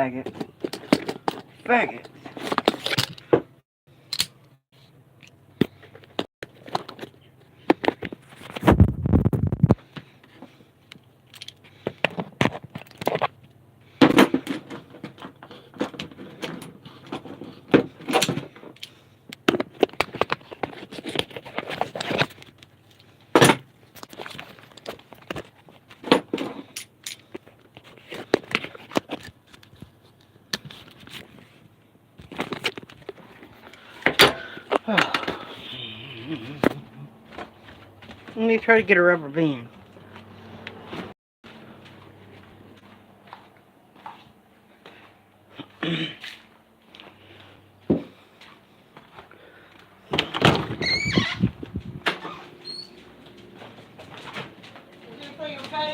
faggot. Faggot. Let me try to get a rubber band.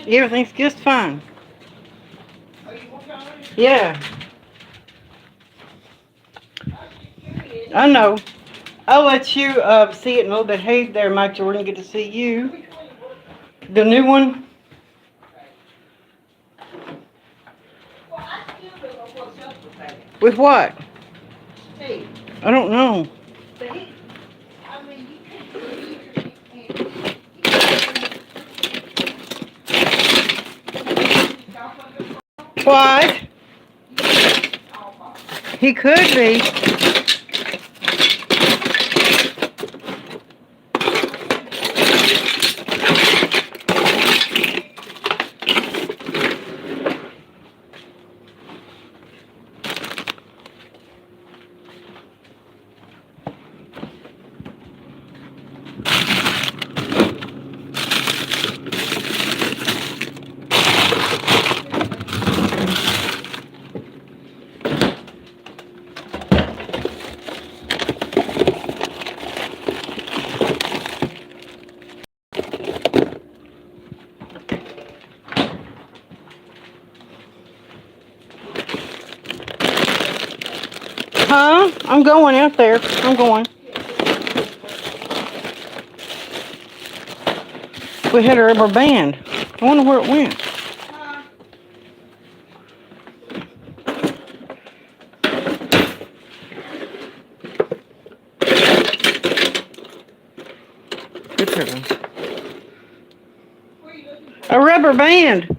Everything's just fine. Yeah. I know. I'll let you see it in a little bit. Hey there, Mike Jordan. Good to see you. The new one? With what? I don't know. What? He could be. Huh? I'm going out there. I'm going. We had a rubber band. I wonder where it went. Good heavens. A rubber band.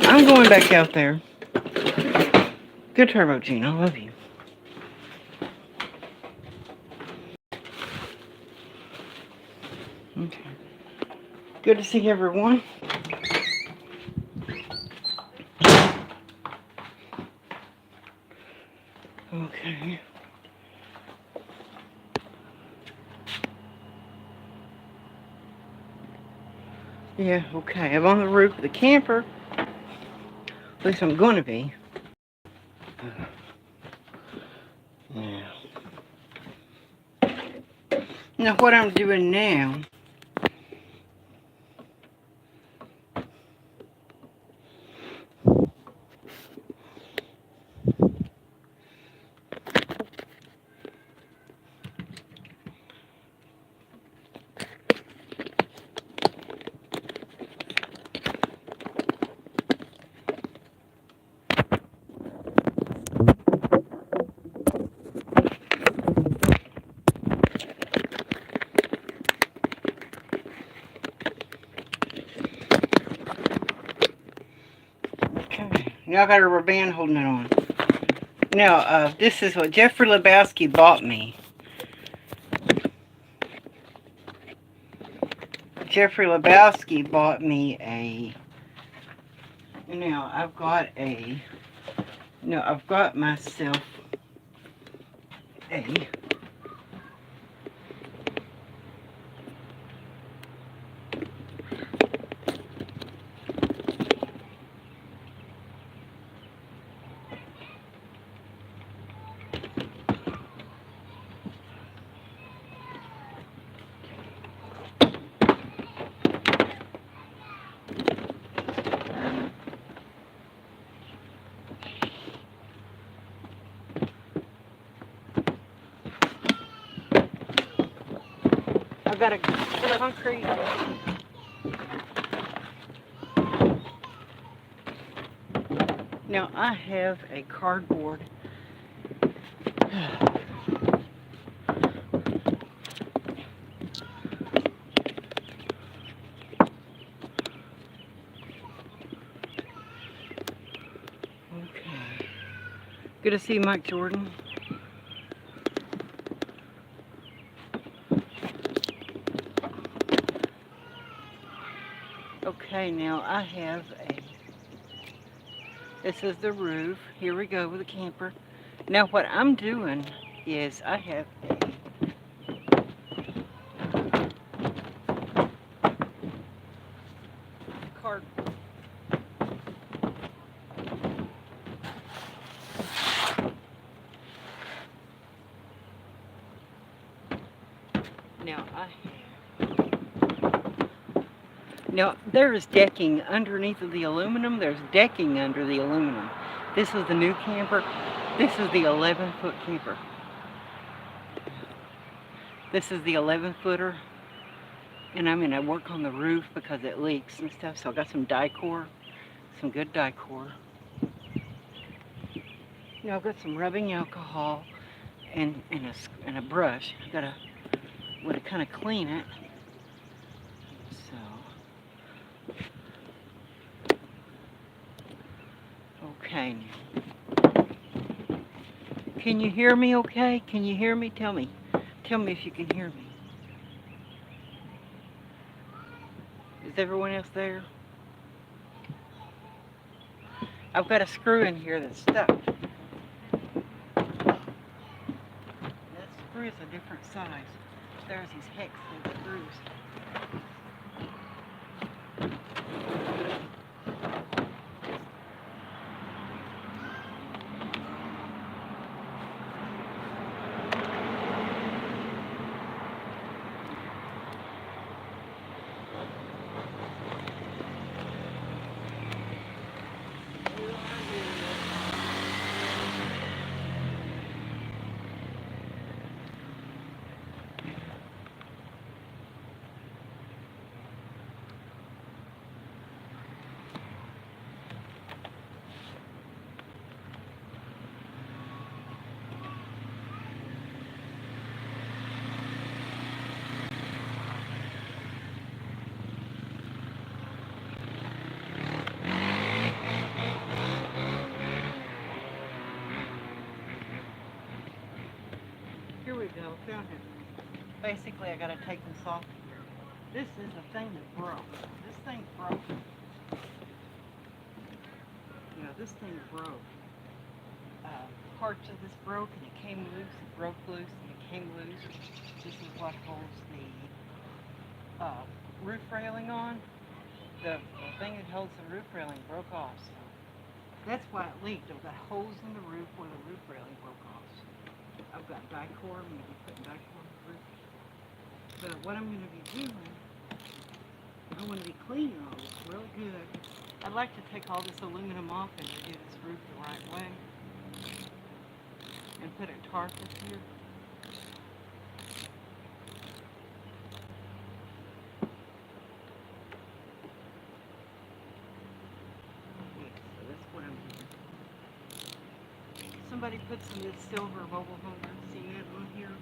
I'm going back out there. Good turbo, Gene. I love you. Okay. Good to see everyone. Okay. Yeah, okay. I'm on the roof of the camper. At least I'm going to be. Yeah. Now, what I'm doing now... Now I got a rubber band holding it on. Now, this is what Jeffrey Lebowski bought me. Jeffrey Lebowski bought me a... Now, I've got myself a... I've got a concrete... Now I have a cardboard. Okay. Good to see you, Mike Jordan. Okay, now I have a, this is the roof. Here we go with the camper. Now what I'm doing is I have a cardboard. Now I have, now there is decking underneath of the aluminum. There's decking under the aluminum. This is the new camper. This is the 11-foot camper. This is the 11-footer. And I'm going to work on the roof because it leaks and stuff. So I got some Dicor, some good Dicor. You know, I've got some rubbing alcohol and a brush. I've got a way to kind of clean it. So, okay. Can you hear me okay? Can you hear me? Tell me if you can hear me. Is everyone else there? I've got a screw in here that's stuck. That screw is a different size. There's these hex screws. Here we go, found it. Basically, I gotta take this off. This is a thing that broke. This thing broke. You know, this thing broke. Parts of this broke and it came loose. It broke loose and it came loose. This is what holds the roof railing on. The thing that holds the roof railing broke off. So that's why it leaked. I've got holes in the roof where the roof railing broke off. So I've got Dicor. I'm going to be putting Dicor on the roof. But what I'm going to be doing, I want to be cleaning all this really good. I'd like to take all this aluminum off and do this roof the right way. And put a tarp up here. So that's what I'm doing. Somebody put some of this silver mobile home cement on here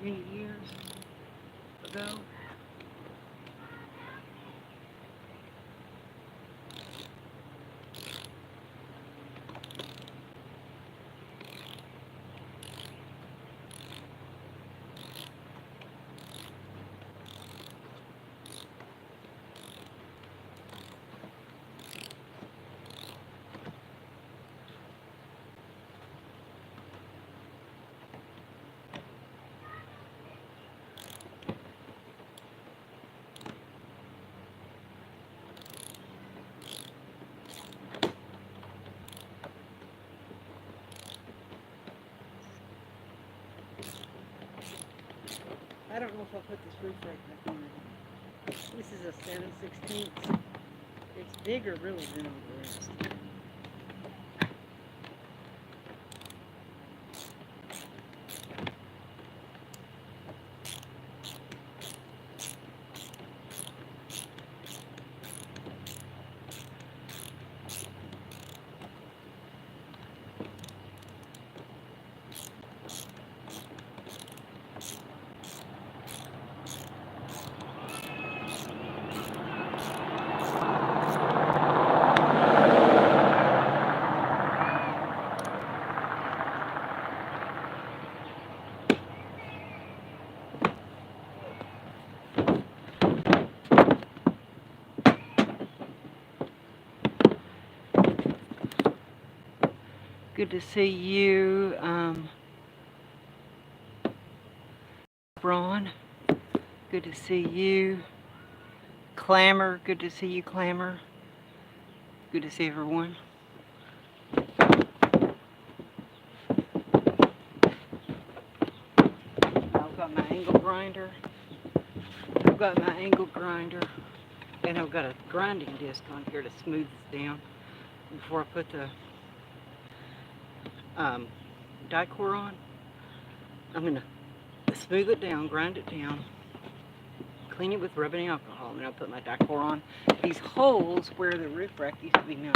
many years ago. I don't know if I'll put this roof right back on. This is a 7/16. It's bigger really than all the rest. Good to see you, Ron. Good to see you. Clamor, good to see you, Clamor. Good to see everyone. I've got my angle grinder. And I've got a grinding disc on here to smooth this down before I put the die-core on. I'm going to smooth it down, grind it down, clean it with rubbing alcohol, and then I'll put my die-core on these holes where the roof rack used to be nice.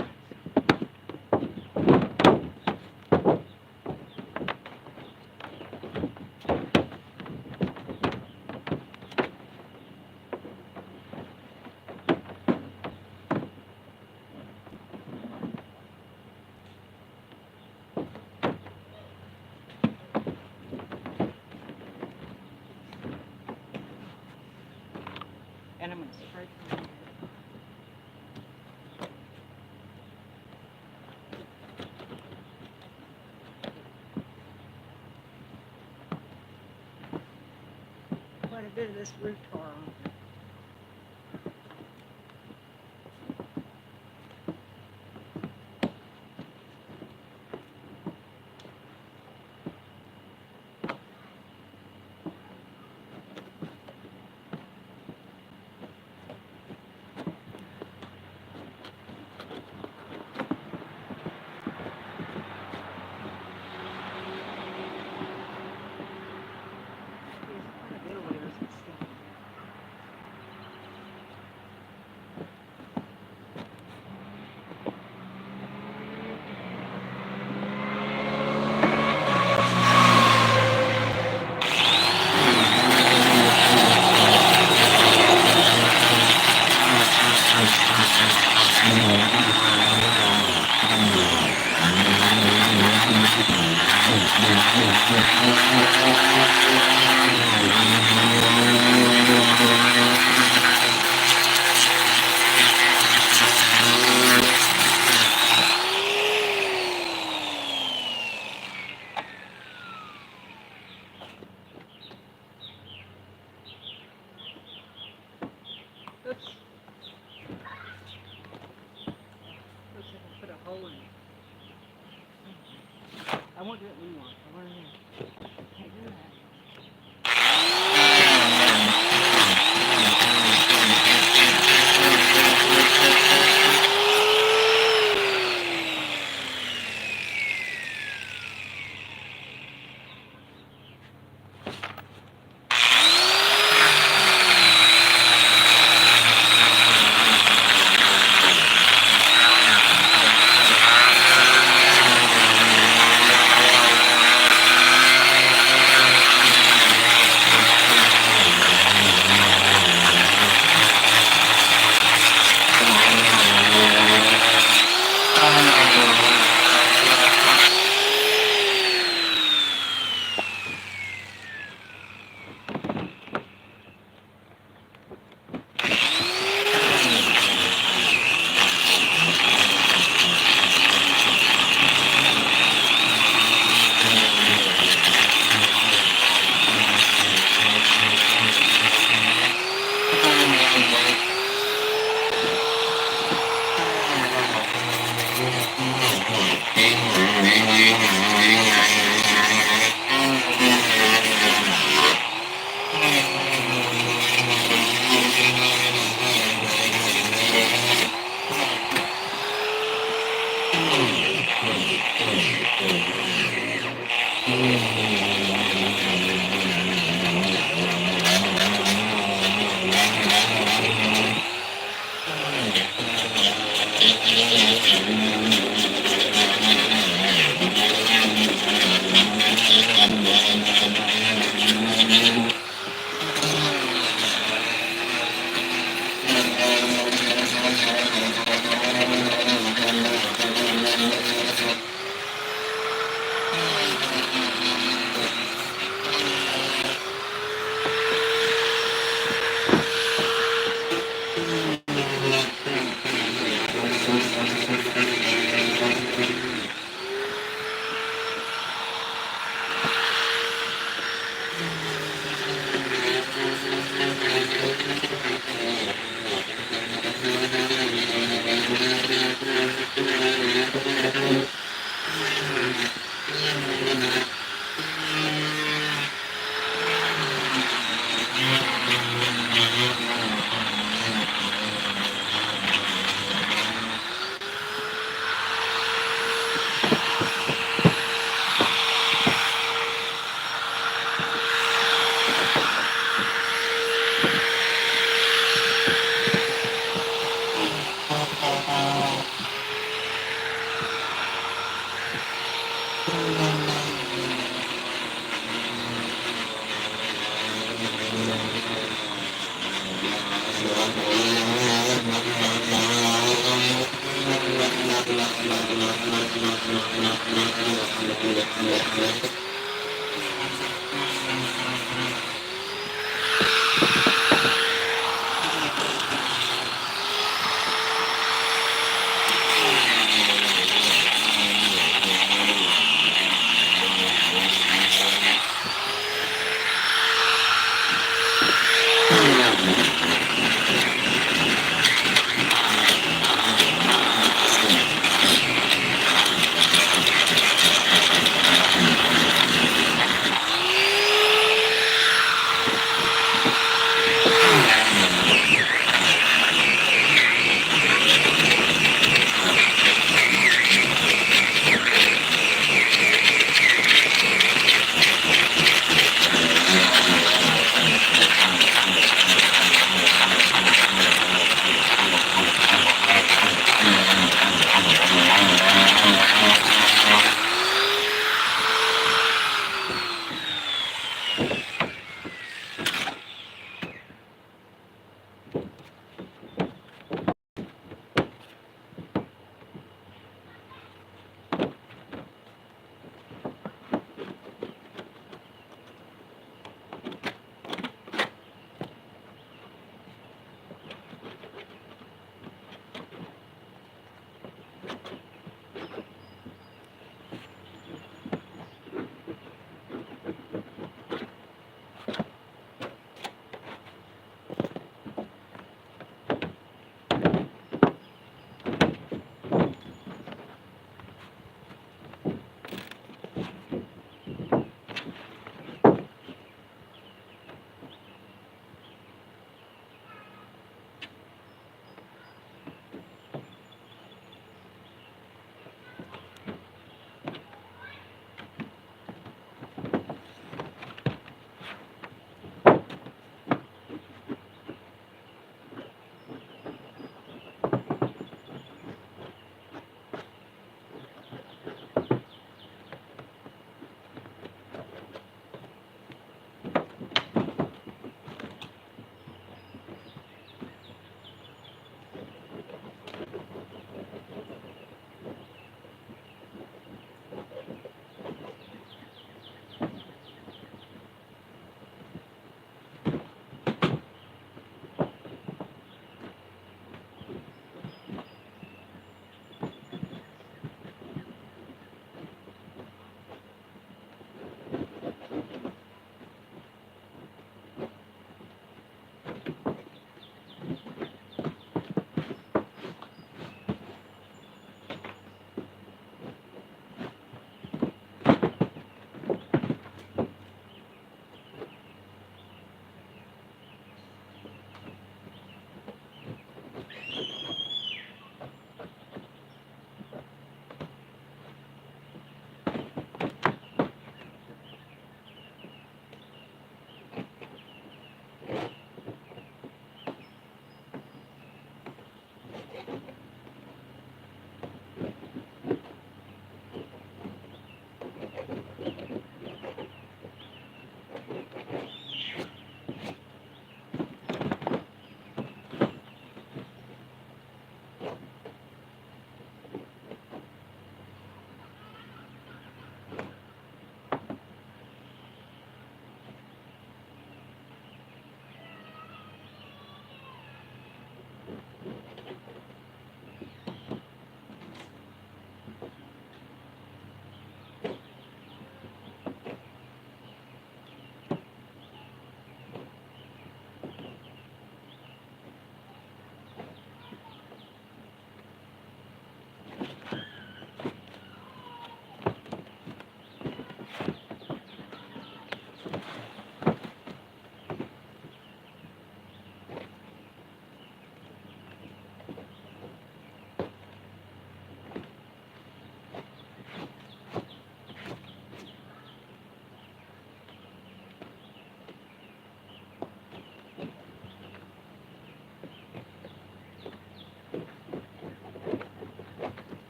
And I'm going to spray some here. Quite a bit of this roof tar on. Oops. Looks like I put a hole in it. I won't do it anymore. I learned that. Can't do that.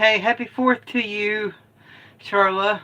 Hey, happy 4th to you, Charla.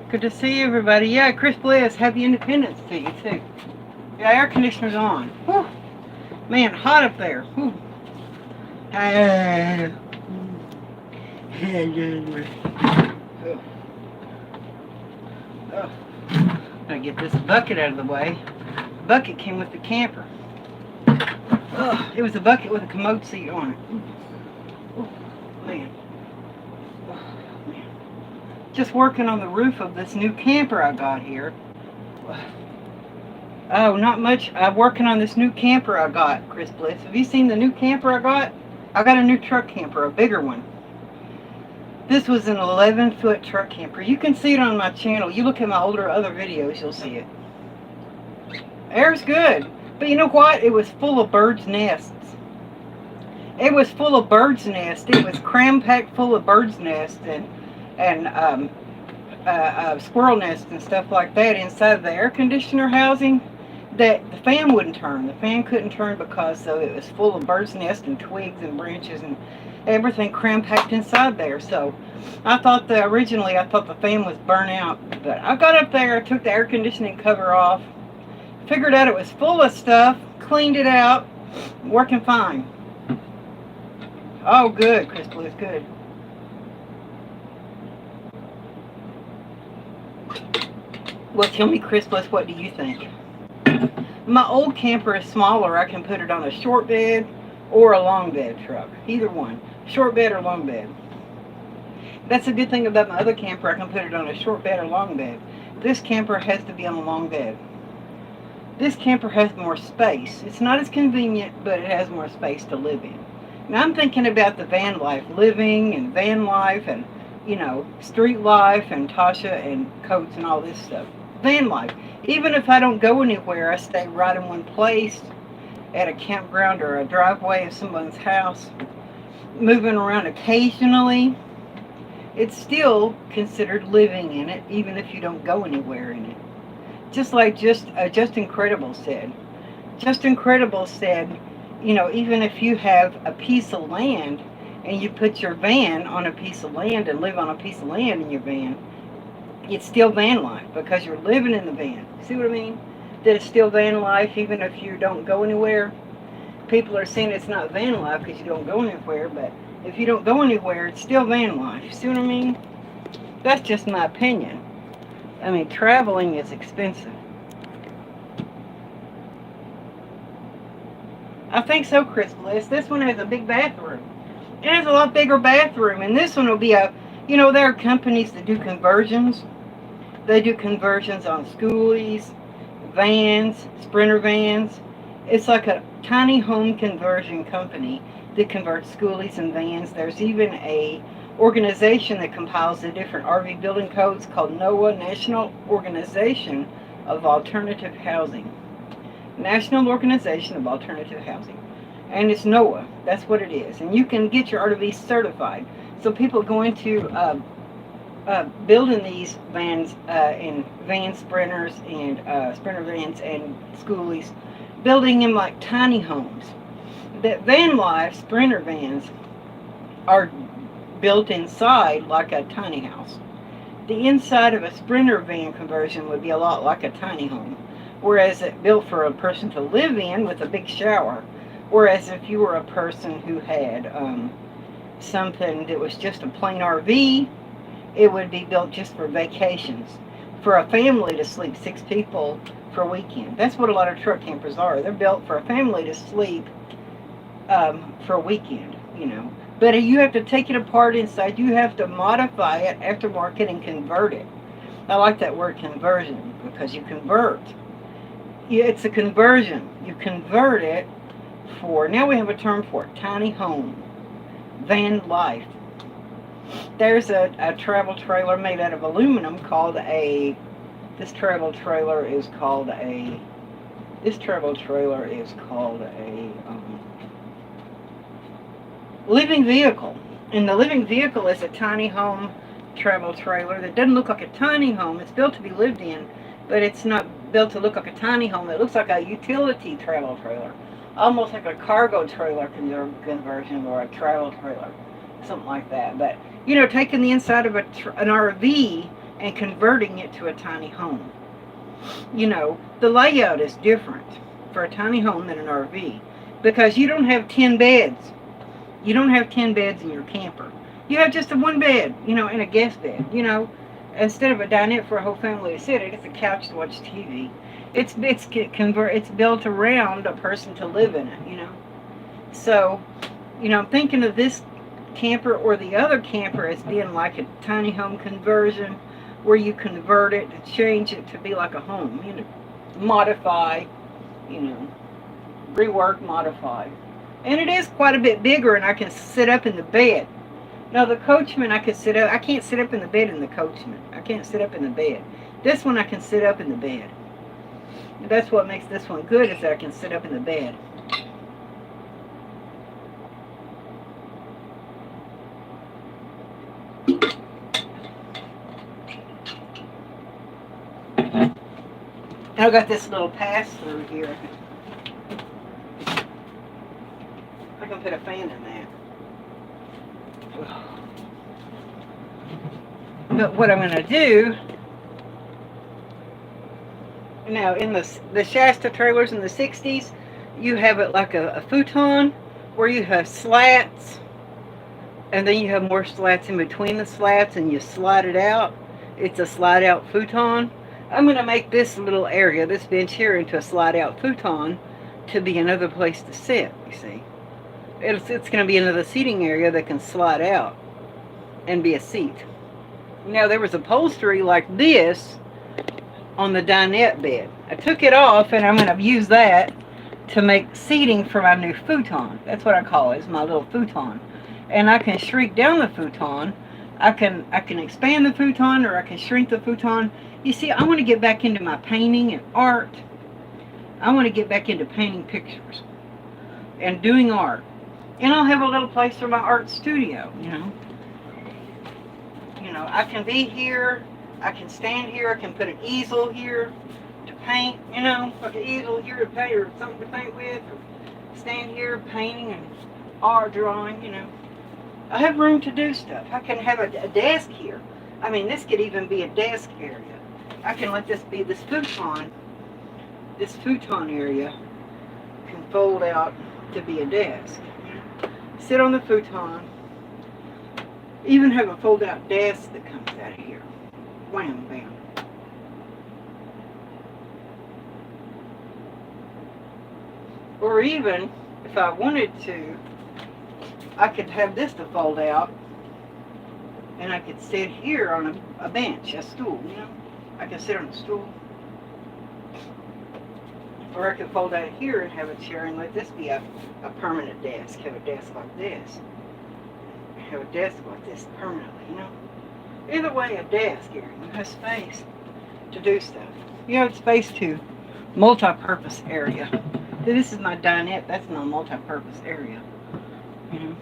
Good to see everybody. Yeah, Chris Bliss, happy Independence to you too. Yeah, air conditioner's on. Whew. Man, hot up there. Whew. Oh, gotta get this bucket out of the way. The bucket came with the camper. Oh, it was a bucket with a commode seat on it. Oh, man. Oh, man. Just working on the roof of this new camper I got here. Oh, not much. I'm working on this new camper I got, Chris Bliss. Have you seen the new camper I got? I got a new truck camper, a bigger one. This was an 11-foot truck camper. You can see it on my channel. You look at my other videos, you'll see it. Air's good. But you know what? It was full of birds' nests. It was full of birds' nests. It was cram-packed full of birds' nests and squirrel nests and stuff like that inside of the air conditioner housing that the fan wouldn't turn. The fan couldn't turn because it was full of birds' nests and twigs and branches and everything cram-packed inside there. So originally I thought the fan was burnt out. But I got up there, took the air conditioning cover off, figured out it was full of stuff, cleaned it out, working fine. Oh, good, Chris Bliss, good. Well, tell me, Chris Bliss, what do you think? My old camper is smaller. I can put it on a short bed or a long bed truck. Either one. Short bed or long bed. That's a good thing about my other camper. I can put it on a short bed or long bed. This camper has to be on a long bed. This camper has more space. It's not as convenient, but it has more space to live in. Now I'm thinking about the van life, living and van life and, you know, street life and Tasha and coats and all this stuff. Van life. Even if I don't go anywhere, I stay right in one place at a campground or a driveway of someone's house, moving around occasionally. It's still considered living in it, even if you don't go anywhere in it. Just like Just Incredible said. Just Incredible said, you know, even if you have a piece of land and you put your van on a piece of land and live on a piece of land in your van, it's still van life because you're living in the van. See what I mean? That it's still van life even if you don't go anywhere. People are saying it's not van life because you don't go anywhere, but if you don't go anywhere, it's still van life. See what I mean? That's just my opinion. I mean, traveling is expensive. I think so, Chris Bliss. This one has a big bathroom. It has a lot bigger bathroom, and this one will be you know, there are companies that do conversions. They do conversions on schoolies, vans, Sprinter vans. It's like a tiny home conversion company that converts schoolies and vans. There's even a organization that compiles the different RV building codes called NOAA, National Organization of Alternative Housing. National Organization of Alternative Housing. And it's NOAA. That's what it is. And you can get your RV certified. So people going to building these vans and van sprinters and sprinter vans and schoolies, building them like tiny homes. That van life sprinter vans are built inside like a tiny house. The inside of a sprinter van conversion would be a lot like a tiny home, whereas it's built for a person to live in with a big shower. Whereas if you were a person who had something that was just a plain RV, it would be built just for vacations. For a family to sleep 6 people for a weekend. That's what a lot of truck campers are. They're built for a family to sleep for a weekend, you know. But you have to take it apart inside. You have to modify it, aftermarket, and convert it. I like that word conversion because you convert. It's a conversion. You convert it for, now we have a term for it, tiny home, van life. There's a travel trailer made out of aluminum called this travel trailer is called a living vehicle. And the living vehicle is a tiny home travel trailer that doesn't look like a tiny home. It's built to be lived in, but it's not built to look like a tiny home. It looks like a utility travel trailer. Almost like a cargo trailer conversion or a travel trailer. Something like that. But, you know, taking the inside of an RV and converting it to a tiny home. You know, the layout is different for a tiny home than an RV because you don't have 10 beds. You don't have 10 beds in your camper. You have just a one bed, you know, and a guest bed, you know. Instead of a dinette for a whole family to sit at, it's a couch to watch TV. It's built around a person to live in it, you know. So, you know, I'm thinking of this camper or the other camper as being like a tiny home conversion where you convert it and change it to be like a home, you know, modify, you know, rework, modify. And it is quite a bit bigger, and I can sit up in the bed. Now the Coachman, I can sit up. I can't sit up in the bed in the Coachman. I can't sit up in the bed. This one I can sit up in the bed. That's what makes this one good, is that I can sit up in the bed. And I've got this little pass through here. I can put a fan in that. But what I'm going to do now, in the Shasta trailers in the 60s, you have it like a futon where you have slats, and then you have more slats in between the slats, and you slide it out. It's a slide out futon. I'm going to make this little area, this bench here, into a slide out futon to be another place to sit, you see. It's going to be another seating area that can slide out and be a seat. Now, there was upholstery like this on the dinette bed. I took it off, and I'm going to use that to make seating for my new futon. That's what I call it, is my little futon. And I can shrink down the futon. I can expand the futon, or I can shrink the futon. You see, I want to get back into my painting and art. I want to get back into painting pictures and doing art. And I'll have a little place for my art studio, you know. You know, I can be here. I can stand here. I can put an easel here to paint, you know, like an easel here to paint, or something to paint with, or stand here painting and art drawing, you know. I have room to do stuff. I can have a desk here. I mean, this could even be a desk area. I can let this be this futon. This futon area can fold out to be a desk. Sit on the futon. Even have a fold-out desk that comes out of here. Wham, bam. Or even, if I wanted to, I could have this to fold out, and I could sit here on a bench, a stool, you know. I could sit on a stool. Or I could fold out here and have a chair and let this be a permanent desk. Have a desk like this. Have a desk like this permanently, you know. Either way, a desk area. You have space to do stuff. You have space to multi-purpose area. This is my dinette. That's my multi-purpose area. You know.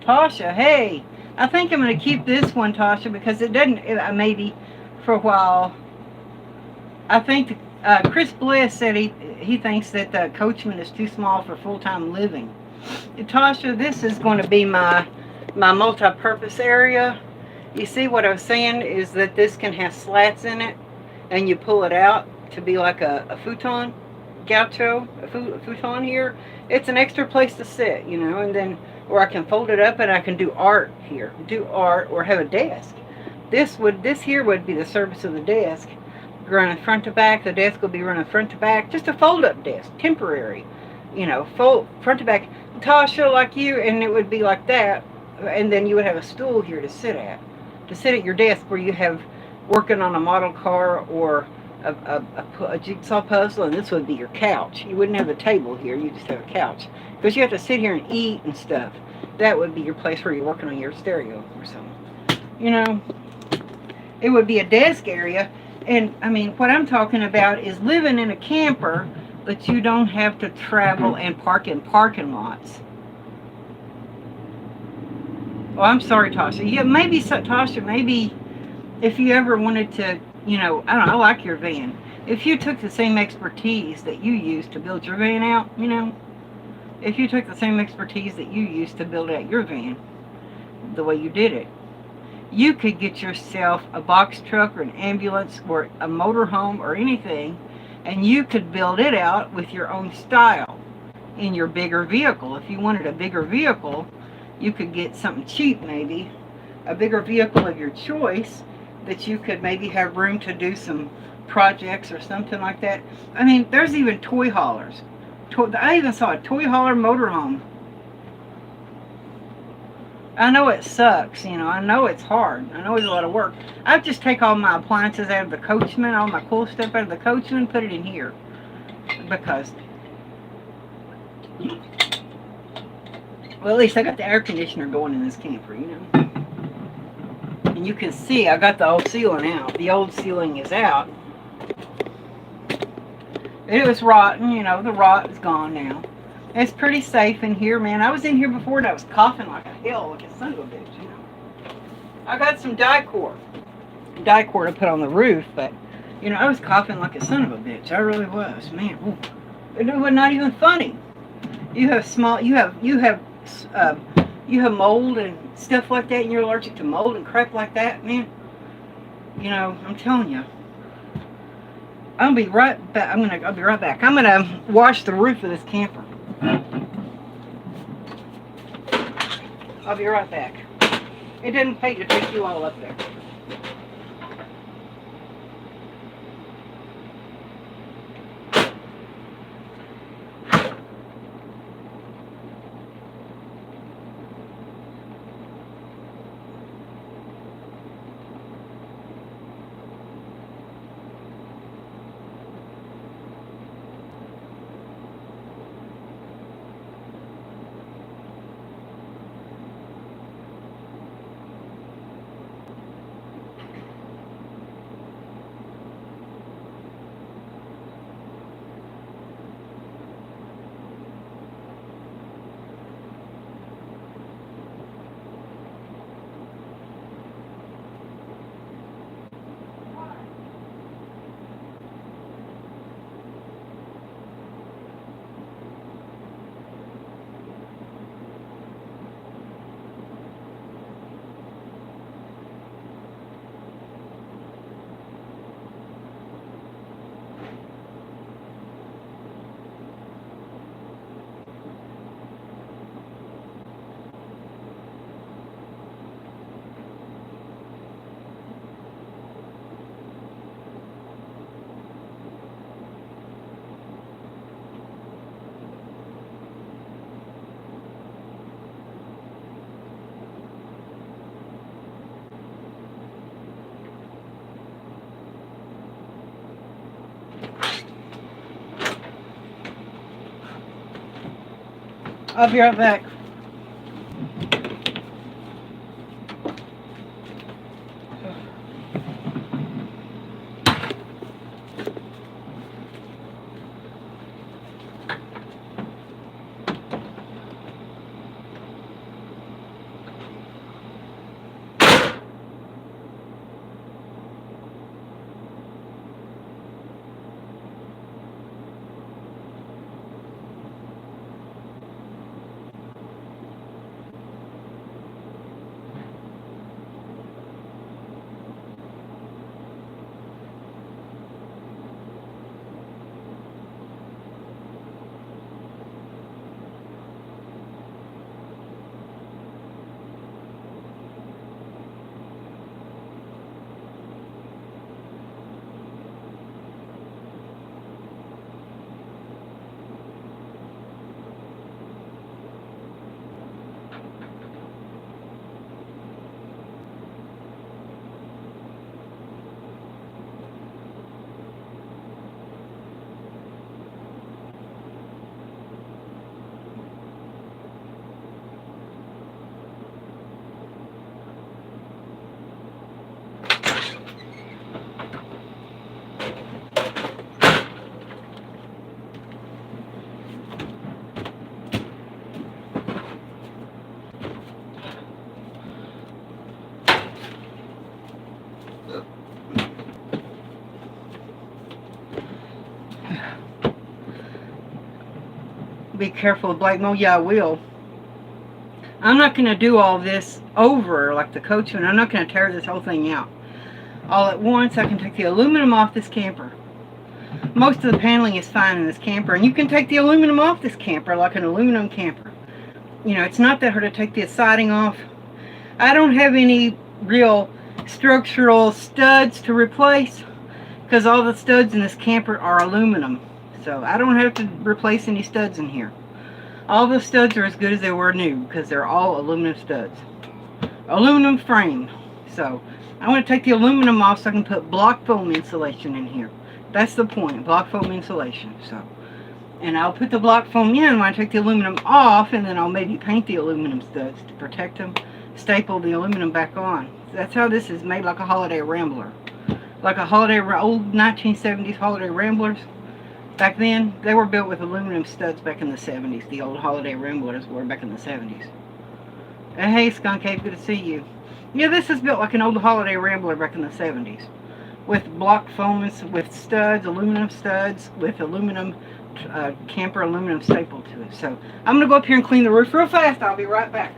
Tasha, hey. I think I'm going to keep this one, Tasha, because it doesn't, maybe for a while. I think Chris Bliss said he thinks that the Coachman is too small for full-time living. Tasha, this is going to be my multi-purpose area. You see what I was saying is that this can have slats in it, and you pull it out to be like a futon, gaucho, a futon here. It's an extra place to sit, you know, and then, or I can fold it up and I can do art here, or have a desk. This here would be the surface of the desk, running front to back. The desk will be running front to back, just a fold-up desk, temporary, you know, fold front to back. Tasha, like you, and it would be like that, and then you would have a stool here to sit at your desk where you have working on a model car or a jigsaw puzzle, and this would be your couch. You wouldn't have a table here, you just have a couch, because you have to sit here and eat and stuff. That would be your place where you're working on your stereo or something, you know. It would be a desk area. And I mean, what I'm talking about is living in a camper, but you don't have to travel and park in parking lots. Oh, I'm sorry, Tasha. Yeah, maybe, Tasha, maybe if you ever wanted to, you know, I don't know, I like your van. If you took the same expertise that you used to build your van out, you know, if you took the same expertise that you used to build out your van, the way you did it, you could get yourself a box truck or an ambulance or a motorhome or anything, and you could build it out with your own style in your bigger vehicle. If you wanted a bigger vehicle, you could get something cheap, maybe a bigger vehicle of your choice, that you could maybe have room to do some projects or something like that. I mean, there's even toy haulers. I even saw a toy hauler motorhome. I know it sucks, you know. I know it's hard. I know it's a lot of work. I just take all my appliances out of the coachman, all my cool stuff out of the coachman, put it in here. Because, well, at least I got the air conditioner going in this camper, you know. And you can see I got the old ceiling out. The old ceiling is out. It was rotten, you know. The rot is gone now. It's pretty safe in here, man. I was in here before and I was coughing like a hell, like a son of a bitch, you know. I got some Dicor to put on the roof, but, you know, I was coughing like a son of a bitch. I really was, man. Ooh. It was not even funny. You have mold and stuff like that, and you're allergic to mold and crap like that, man. You know, I'm telling you. I'll be right back. I'll be right back. I'm gonna wash the roof of this camper. I'll be right back. It didn't pay to take you all up there. I'll be right back. Be careful of black mold. Yeah, I will. I'm not going to do all this over like the coachman. I'm not going to tear this whole thing out all at once. I can take the aluminum off this camper. Most of the paneling is fine in this camper, and you can take the aluminum off this camper like an aluminum camper. You know, it's not that hard to take the siding off. I don't have any real structural studs to replace because all the studs in this camper are aluminum. So I don't have to replace any studs in here. All the studs are as good as they were new because they're all aluminum studs. Aluminum frame. So I want to take the aluminum off so I can put block foam insulation in here. That's the point, block foam insulation. So, and I'll put the block foam in when I take the aluminum off, and then I'll maybe paint the aluminum studs to protect them, staple the aluminum back on. That's how this is made, like a Holiday Rambler. Like a old 1970s Holiday Ramblers. Back then, they were built with aluminum studs back in the 70s. The old Holiday Ramblers were back in the 70s. Hey, Skunk Ape, good to see you. Yeah, this is built like an old Holiday Rambler back in the 70s. With block foam, with studs, aluminum studs, with aluminum, camper aluminum staple to it. So, I'm going to go up here and clean the roof real fast. I'll be right back.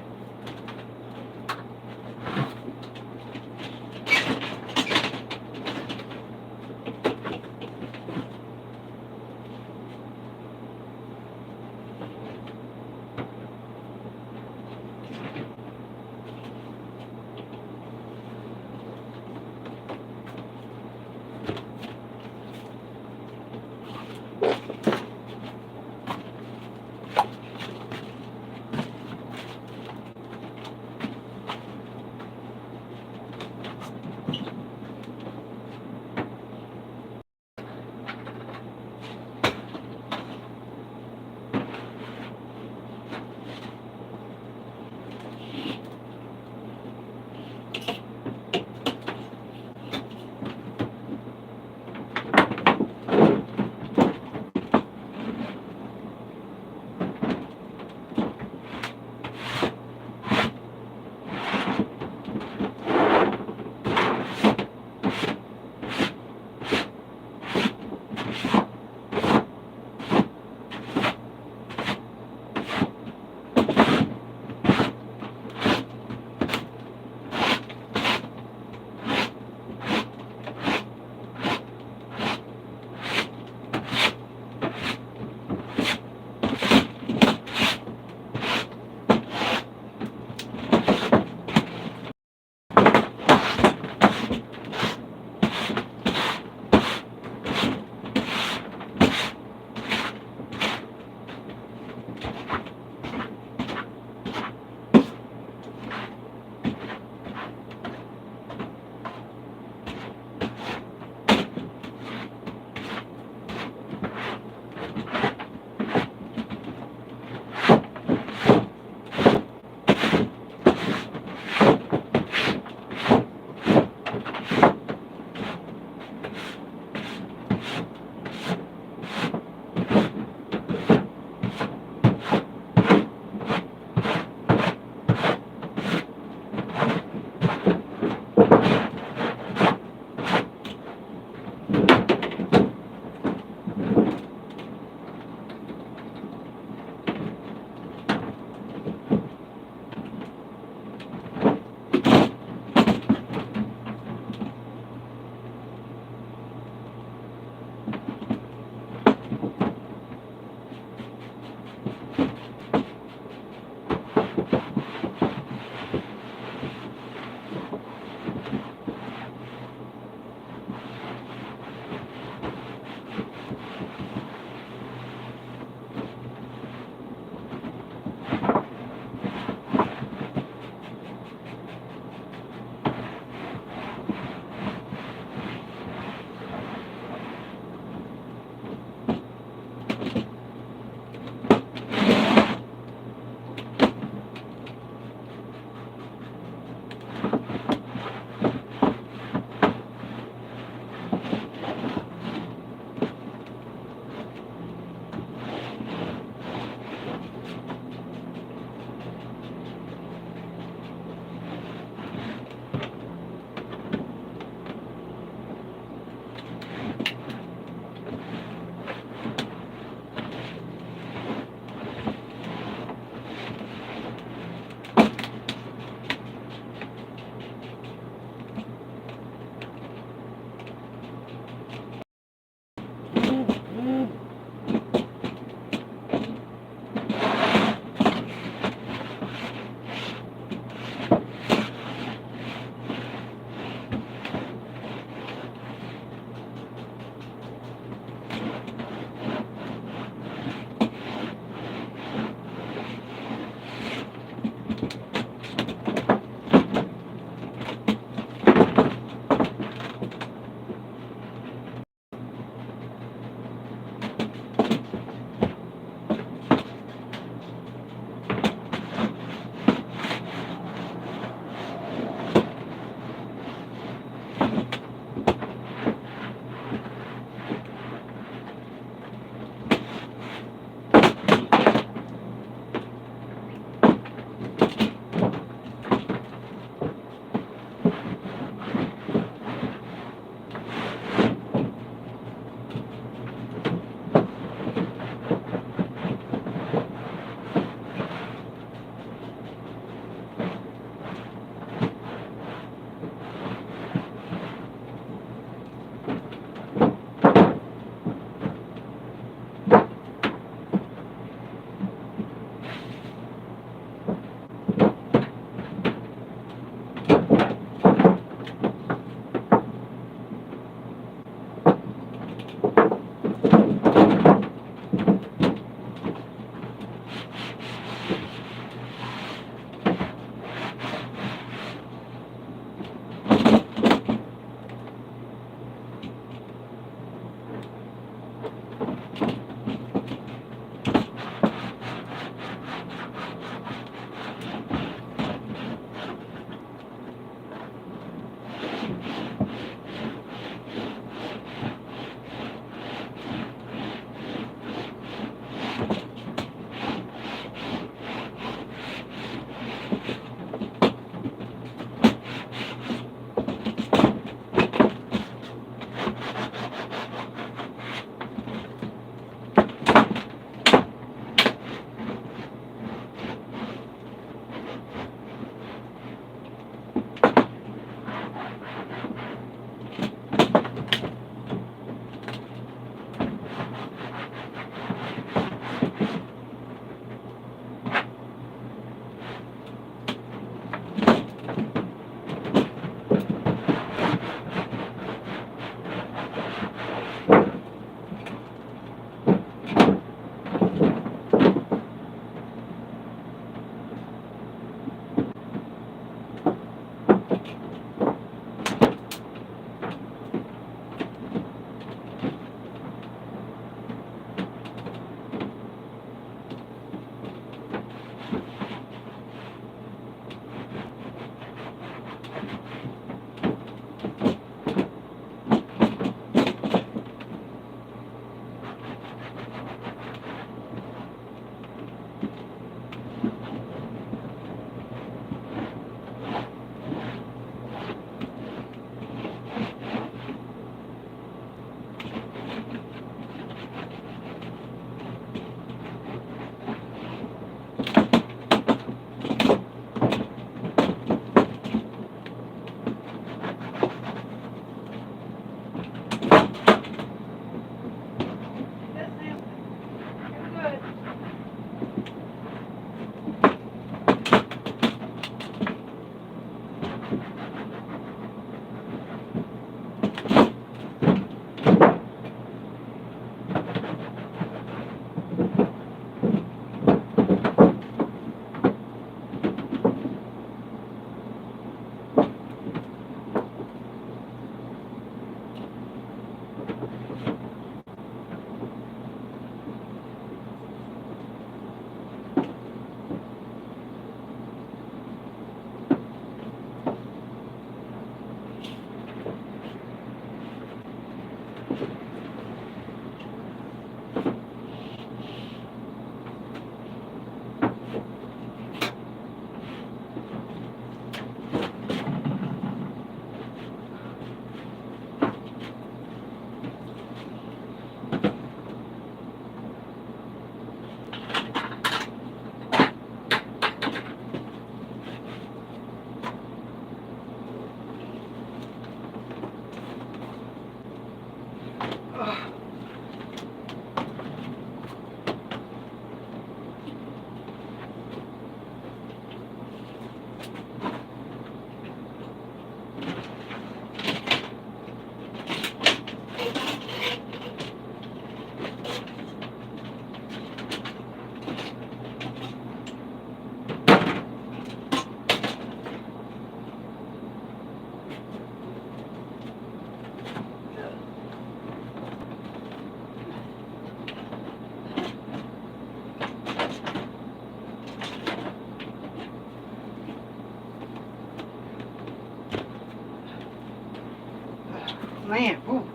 man. Ooh.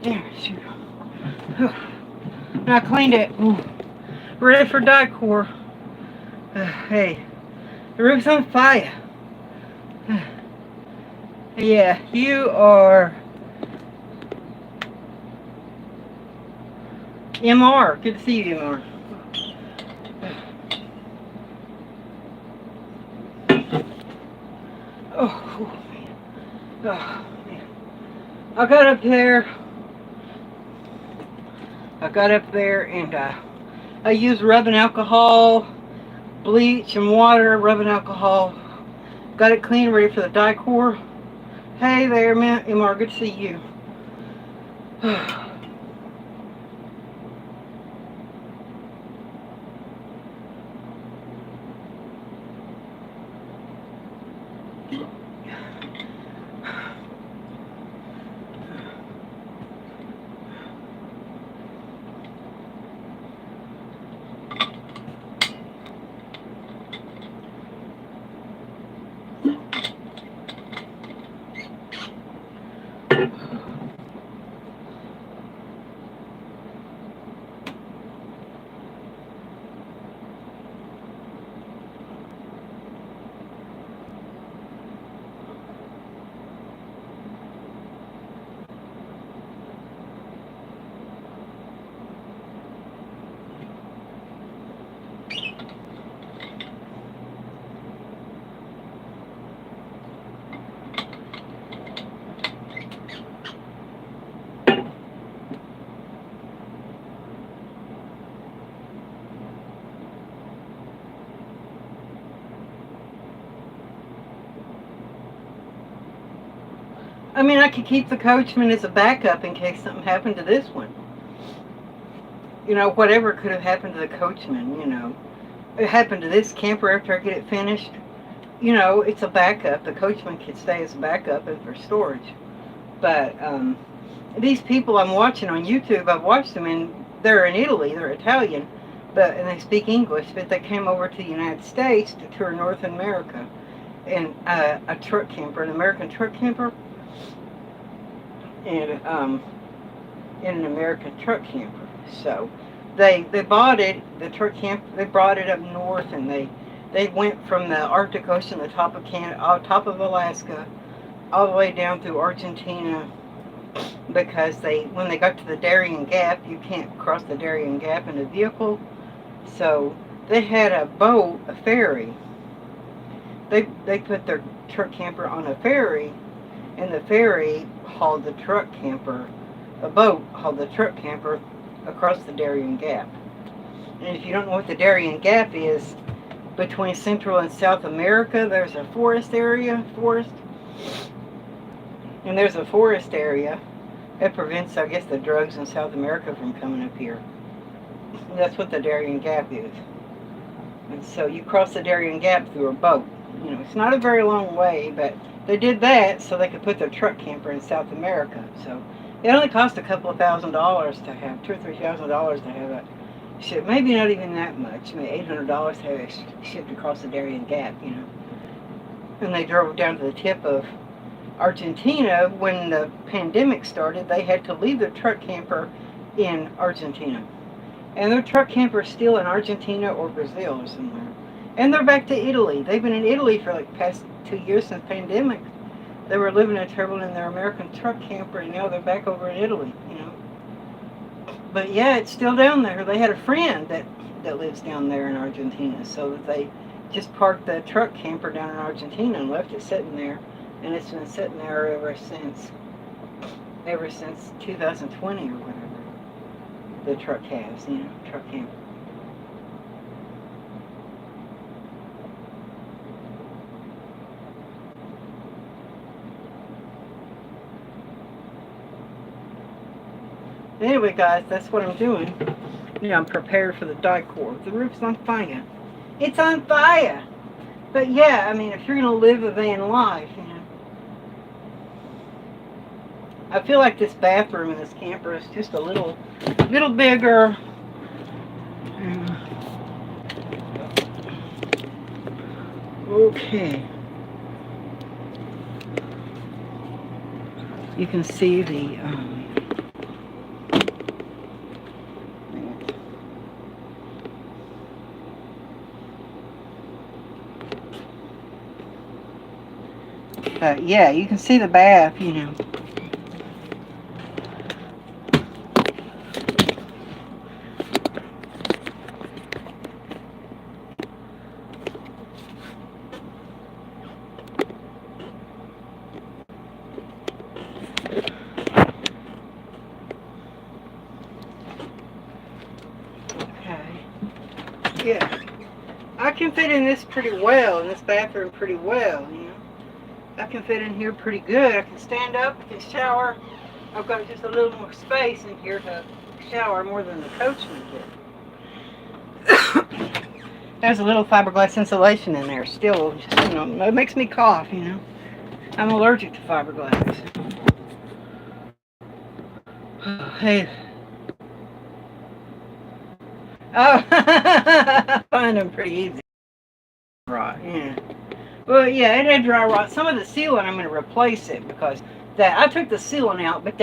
There, shoot. And I cleaned it. Ooh. Ready for decor. Hey, the roof's on fire. Yeah, you are MR. Good to see you, MR. Oh, man. Oh, man. I got up there. And I used rubbing alcohol, bleach and water, rubbing alcohol. Got it clean, ready for the decor. Hey there, man. MR, good to see you. I mean, I could keep the Coachman as a backup in case something happened to this one. You know, whatever could have happened to the Coachman, you know. It happened to this camper after I get it finished. You know, it's a backup. The Coachman could stay as a backup and for storage. But these people I'm watching on YouTube, I've watched them, and they're in Italy. They're Italian, and they speak English. But they came over to the United States to tour North America in a truck camper, an American truck camper. And in an American truck camper. So they bought it, the truck camp, they brought it up north, and they went from the Arctic Ocean, the top of Canada, top of Alaska, all the way down through Argentina, because when they got to the Darien Gap, you can't cross the Darien Gap in a vehicle. So they had a boat, a ferry. They put their truck camper on a ferry, and the ferry hauled the truck camper, a boat hauled the truck camper across the Darien Gap. And if you don't know what the Darien Gap is, between Central and South America, there's a forest. And there's a forest area that prevents, I guess, the drugs in South America from coming up here. And that's what the Darien Gap is. And so you cross the Darien Gap through a boat. You know, it's not a very long way, but they did that so they could put their truck camper in South America. So it only cost a couple of $1,000 to have, $2,000 or $3,000 to have it shipped. Maybe not even that much. Maybe $800 to have it shipped across the Darien Gap, you know. And they drove down to the tip of Argentina. When the pandemic started, they had to leave their truck camper in Argentina. And their truck camper is still in Argentina or Brazil or somewhere. And they're back to Italy. They've been in Italy for like past 2 years since pandemic. They were living in trouble in their American truck camper, and now they're back over in Italy, you know. But yeah, it's still down there. They had a friend that lives down there in Argentina, so that they just parked the truck camper down in Argentina and left it sitting there. And it's been sitting there ever since 2020 or whatever. The truck has, you know, truck camper. Anyway, guys, that's what I'm doing. You know, I'm prepared for the decor. The roof's on fire. It's on fire! But yeah, I mean, if you're going to live a van life, you know. I feel like this bathroom in this camper is just a little bigger. Okay. You can see the yeah, you can see the bath, you know. Okay. Yeah. I can fit in this pretty well, in this bathroom pretty well, you know. I can fit in here pretty good. I can stand up, I can shower. I've got just a little more space in here to shower more than the coachman did. There's a little fiberglass insulation in there still, just, you know, it makes me cough, you know. I'm allergic to fiberglass. Hey. Oh, I find them pretty easy. Right, yeah. Well, yeah, it had dry rot. Some of the sealant, I'm going to replace it because that I took the sealant out, but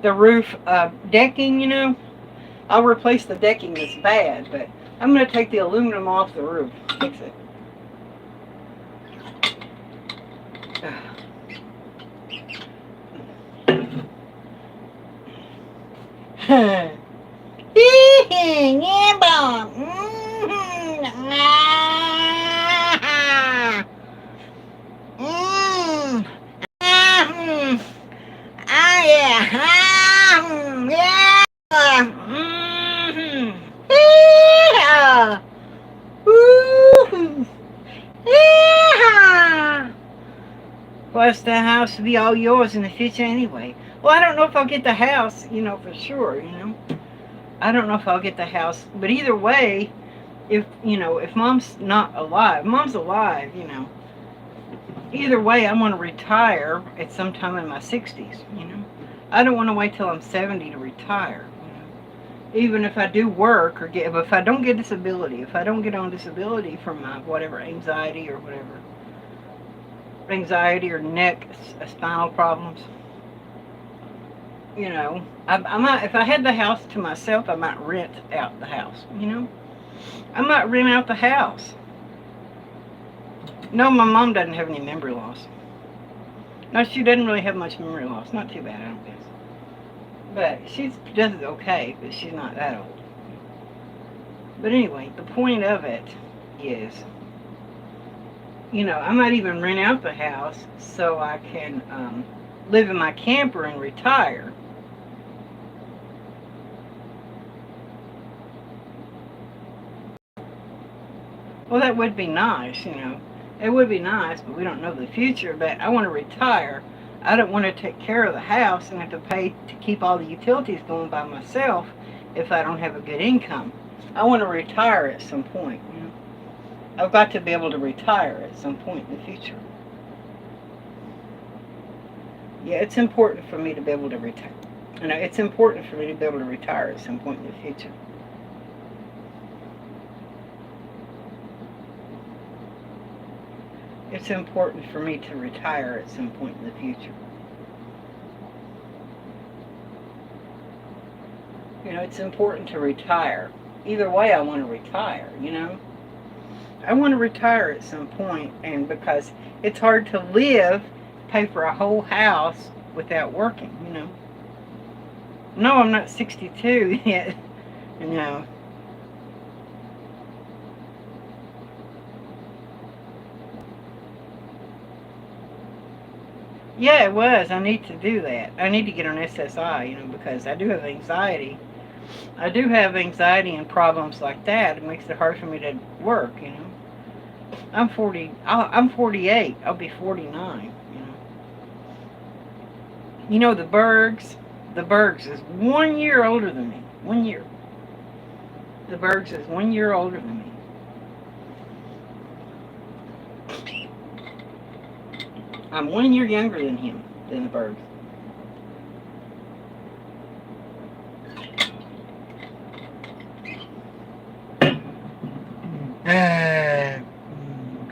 the roof decking, you know, I'll replace the decking that's bad, but I'm going to take the aluminum off the roof, fix it. Yeah, Bob. Ah, yeah. Yeah. Yeah. Woo. Yeah. Plus, the house will be all yours in the future anyway. Well, I don't know if I'll get the house, you know, for sure, you know. I don't know if I'll get the house, but either way, if, you know, if Mom's not alive, Mom's alive, you know. Either way, I want to retire at some time in my 60s, you know. I don't want to wait till I'm 70 to retire, you know. Even if I do work or if I don't get disability, if I don't get on disability from my whatever, anxiety or whatever, anxiety or neck, spinal problems, you know, I might, if I had the house to myself, I might rent out the house, you know. I might rent out the house. No, my mom doesn't have any memory loss. No, she doesn't really have much memory loss. Not too bad, I don't guess. But she does okay, but she's not that old. But anyway, the point of it is, you know, I might even rent out the house so I can live in my camper and retire. Well, that would be nice, you know. It would be nice, but we don't know the future. But I want to retire. I don't want to take care of the house and have to pay to keep all the utilities going by myself if I don't have a good income. I want to retire at some point, you know. I've got to be able to retire at some point in the future. Yeah, it's important for me to be able to retire. You know, it's important for me to be able to retire at some point in the future. It's important for me to retire at some point in the future. You know, it's important to retire. Either way, I want to retire, you know. I want to retire at some point, and because it's hard to live, pay for a whole house without working, you know. No, I'm not 62 yet, you know. Yeah, it was. I need to do that. I need to get on SSI, you know, because I do have anxiety. I do have anxiety and problems like that. It makes it hard for me to work, you know. I'm 40. I'm 48. I'll be 49, you know. You know, the Bergs. The Bergs is 1 year older than me. 1 year. The Bergs is 1 year older than me. I'm 1 year younger than him, than the Bergs.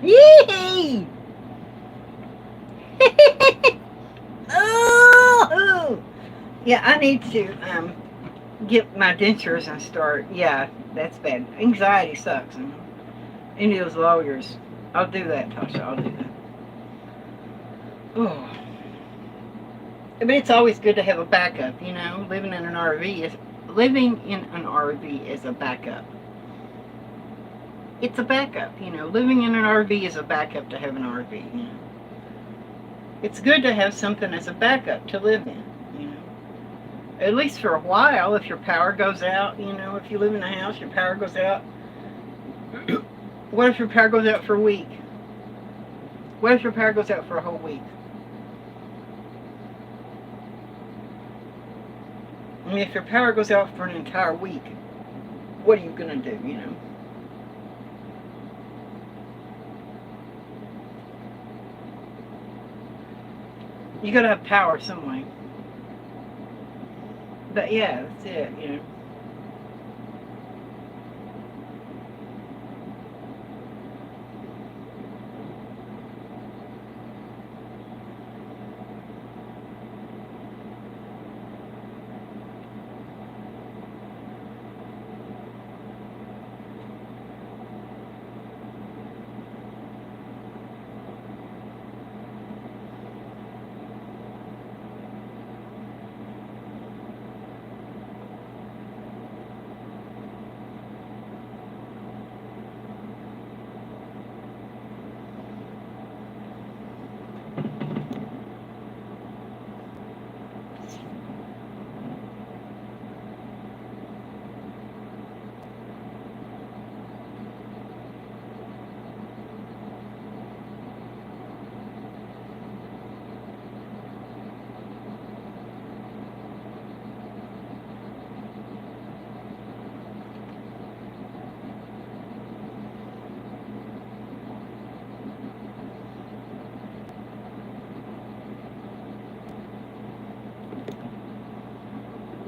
Yee! Oh! Yeah, I need to get my dentures and start. Yeah, that's bad. Anxiety sucks. And any of those lawyers. I'll do that, Tasha. I'll do that. Oh. But it's always good to have a backup, you know. Living in an RV is a backup. It's a backup, you know. Living in an RV is a backup to have an RV, you know. It's good to have something as a backup to live in, you know. At least for a while, if your power goes out, you know, if you live in a house, your power goes out. What if your power goes out for a week? What if your power goes out for a whole week? I mean, if your power goes out for an entire week, what are you going to do, you know? You got to have power some way. But yeah, that's it, you know.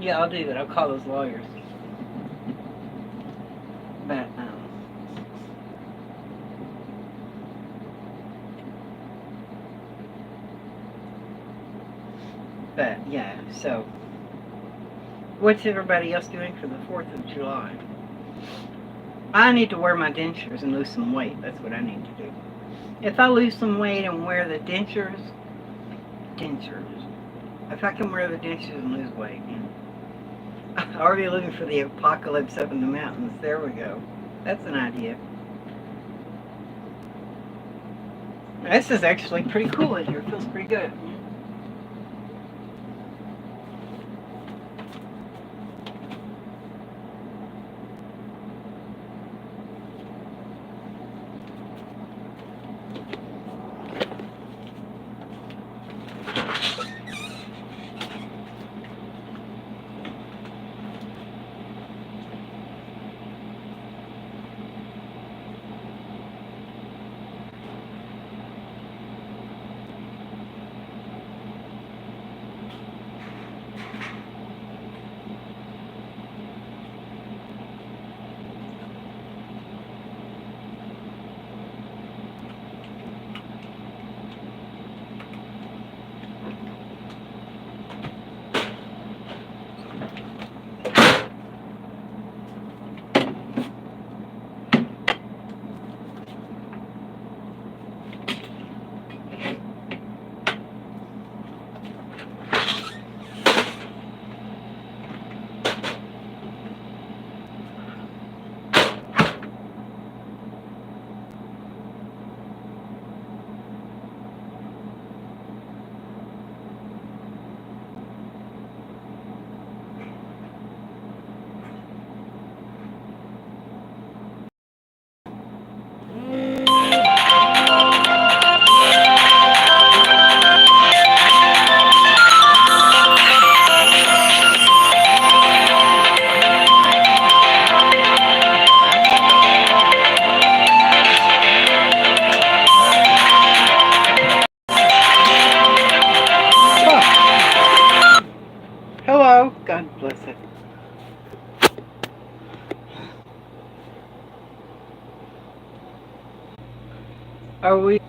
Yeah, I'll do that. I'll call those lawyers. But, yeah, so what's everybody else doing for the 4th of July? I need to wear my dentures and lose some weight. That's what I need to do. If I lose some weight and wear the dentures, if I can wear the dentures and lose weight, you know. I'm already looking for the apocalypse up in the mountains. There we go. That's an idea. This is actually pretty cool in here. It feels pretty good. Hello. God bless it. Are we?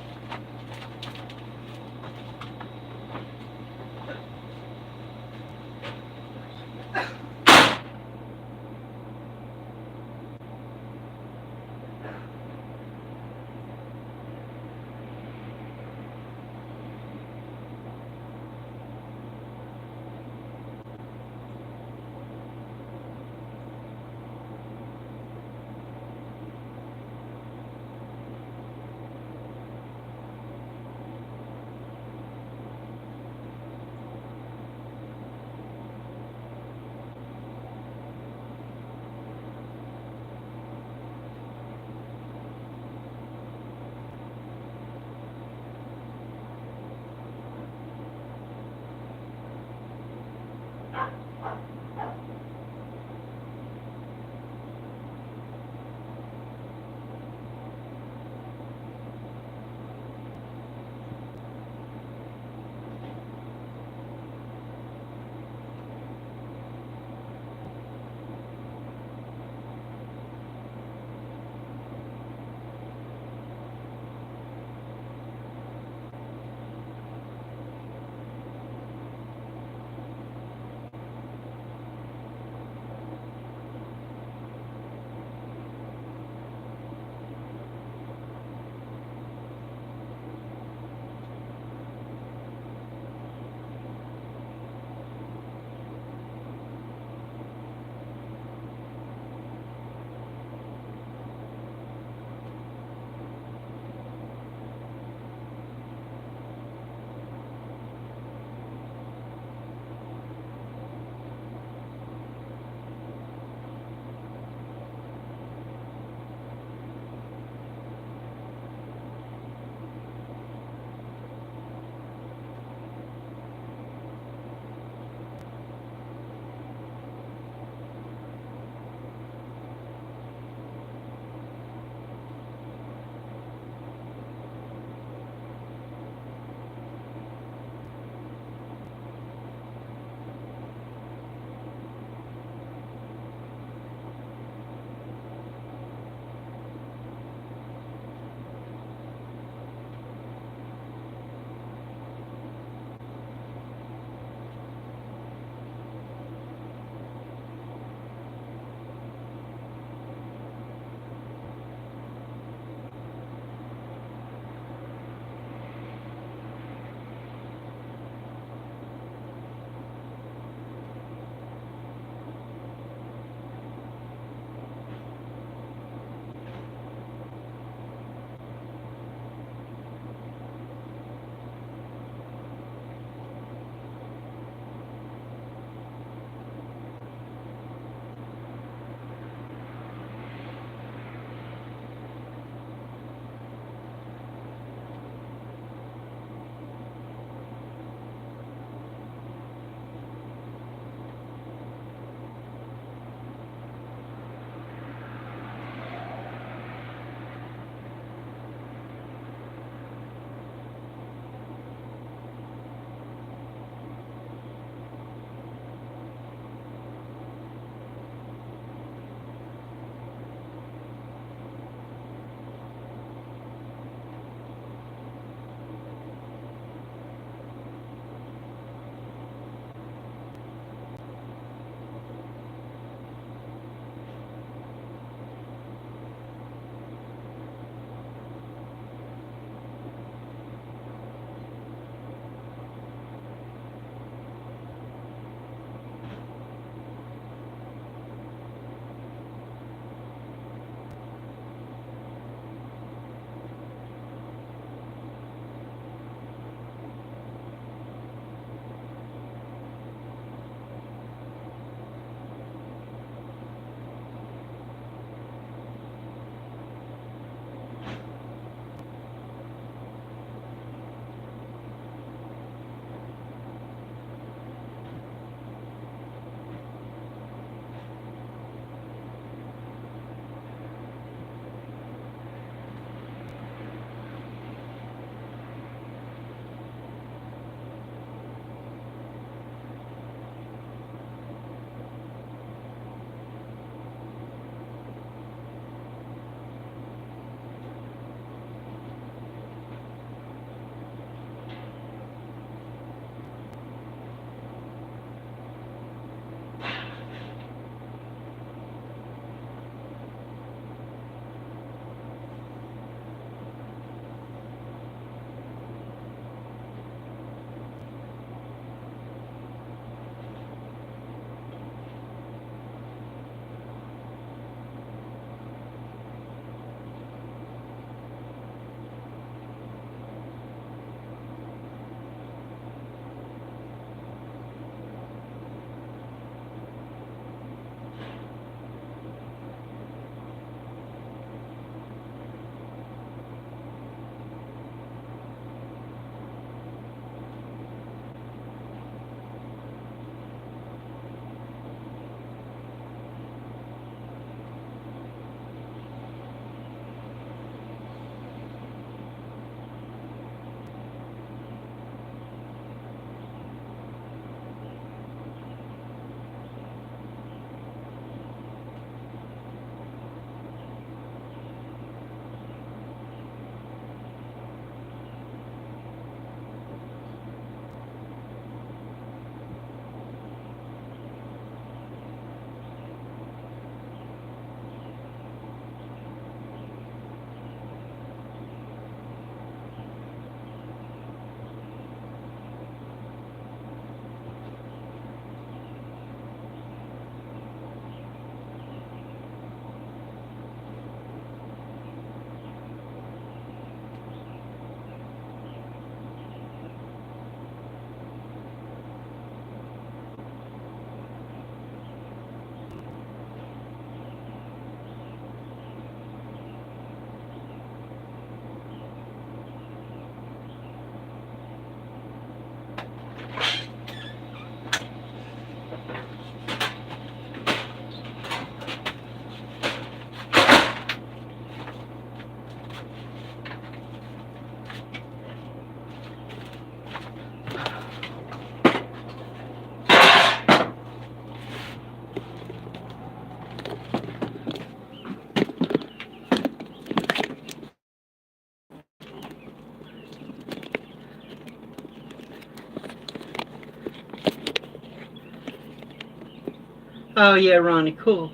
Oh yeah, Ronnie, cool.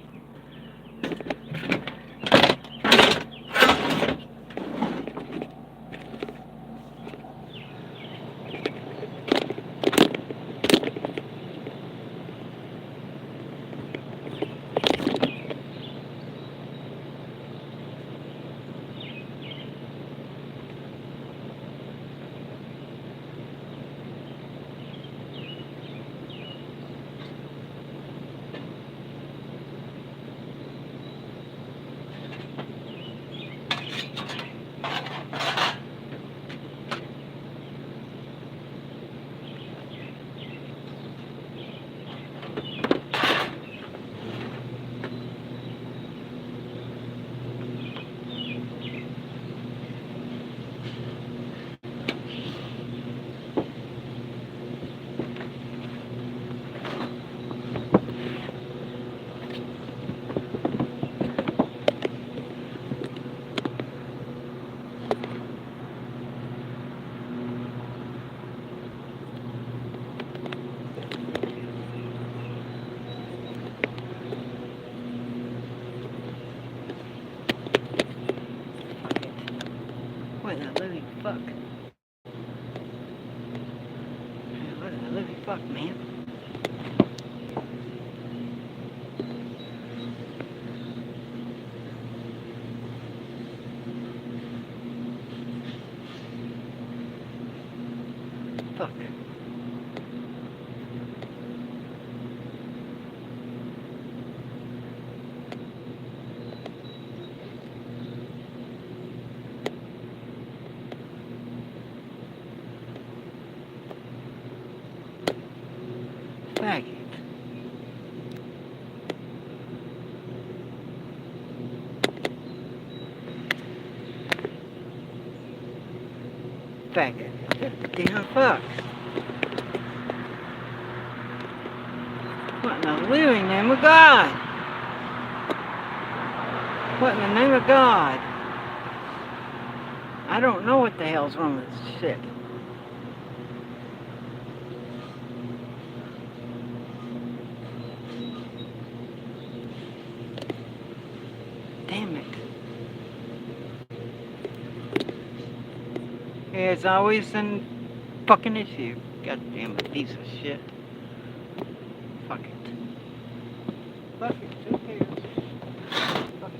What the living fuck? What the living fuck, man? Fuck. Faggot. Faggot. Damn fuck. What in the living name of God? What in the name of God? I don't know what the hell's wrong with this shit. Damn it. It's always a fucking issue. Goddamn piece of shit. Fuck it. Fuck it. Who cares? Fuck it.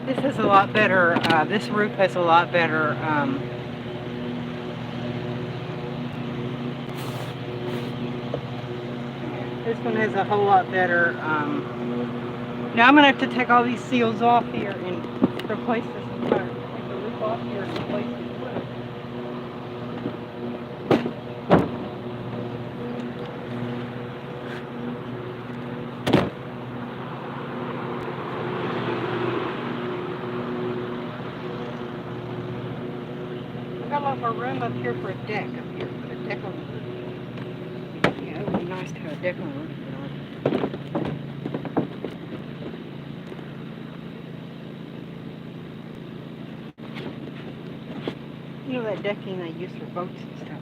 This has a lot better, this roof has a lot better, this one has a whole lot better, now I'm going to have to take all these seals off here and replace this entire, take the roof off here and replace this roof. I got a lot more room up here for a deck up here, put a deck on the roof. Yeah, it would be nice to have a deck on the roof. You know that decking they use for boats and stuff.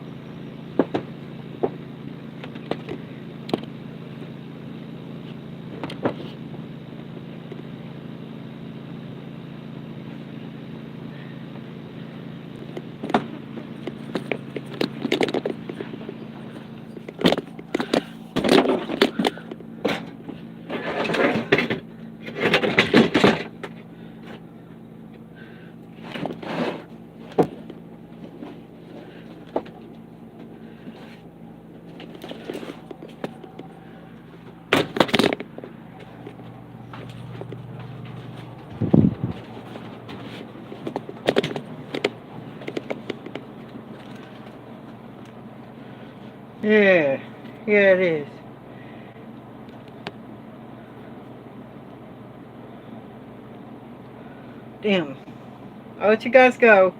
Yeah, it is. Damn. I'll let you guys go.